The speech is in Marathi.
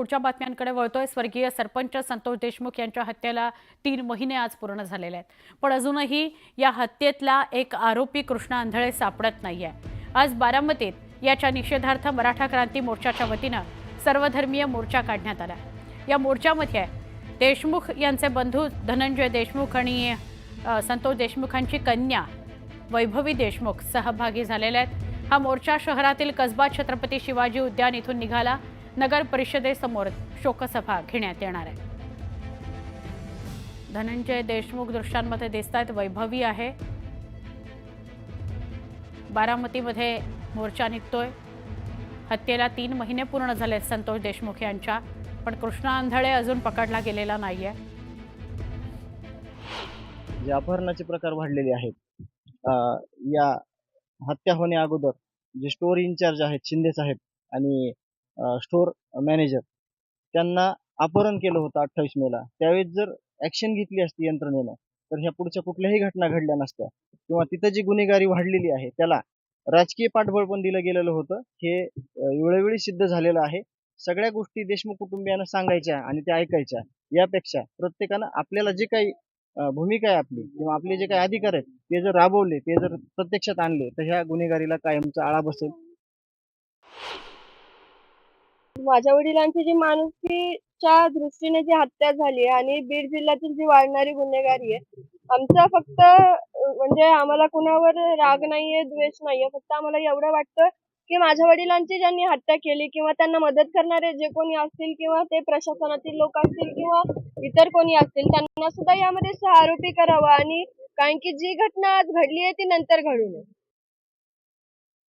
पुढच्या बातम्यांकडे वळतोय। स्वर्गीय सरपंच संतोष देशमुख यांच्या हत्येला 3 महिने आज पूर्ण झालेले आहेत, पण अजूनही या हत्येतला एक आरोपी कृष्णा आंधळे सापडत नाहीये। आज बारामतीत याच्या निषेधार्थ मराठा क्रांती मोर्चाच्या वतीनं सर्वधर्मीय मोर्चा काढण्यात आला। या मोर्चामध्ये देशमुख यांचे बंधू धनंजय देशमुख आणि संतोष देशमुखांची कन्या वैभवी देशमुख सहभागी झालेले आहेत। हा मोर्चा शहरातील कसबा छत्रपती शिवाजी उद्यान इथून निघाला। नगर परिषदेसमोर शोकसभा घेण्यात येणार आहे। धनंजय देशमुख दृश्यांमध्ये दिसतात, वैभवी आहे। बारामतीमध्ये मोर्चा निघतोय। हत्येला 3 महिने पूर्ण झाले संतोष देशमुख यांच्या, पण कृष्णा आंधळे अजून पकडला गेलेला नाहीये। जे अपहरणाचे प्रकार वाढलेले आहेत, या हत्या होण्या अगोदर जे स्टोर इन्चार्ज आहेत शिंदे साहेब आणि स्टोर मॅनेजर त्यांना अपहरण केलं होतं 28 मेला। त्यावेळेस जर ऍक्शन घेतली असती यंत्रणेनं तर ह्या पुढच्या कुठल्याही घटना घडल्या नसत्या, किंवा तिथं जी गुन्हेगारी वाढलेली आहे त्याला राजकीय पाठबळ पण दिलं गेलेलं होतं। हे वेळोवेळी सिद्ध झालेलं आहे। सगळ्या गोष्टी देशमुख कुटुंबियांना सांगायच्या आणि त्या ऐकायच्या यापेक्षा प्रत्येकानं आपल्याला जे काही भूमिका आहे आपली किंवा आपले जे काही अधिकार आहेत ते जर राबवले, ते जर प्रत्यक्षात आणले तर ह्या गुन्हेगारीला कायमचा आळा बसेल। माझ्या वडिलांची जी माणुसकीच्या दृष्टीने जी हत्या झाली आणि बीड जिल्ह्यातील जी वाढणारी गुन्हेगारी आहे, आमचा फक्त म्हणजे आम्हाला कुणावर राग नाहीये, द्वेष नाहीये। फक्त आम्हाला एवढं वाटतं की माझ्या वडिलांची ज्यांनी हत्या केली किंवा त्यांना मदत करणारे जे कोणी असतील किंवा ते प्रशासनातील लोक असतील किंवा इतर कोणी असतील, त्यांना सुद्धा यामध्ये आरोपी करावा। आणि कारण की जी घटना आज घडली आहे ती नंतर घडू नये।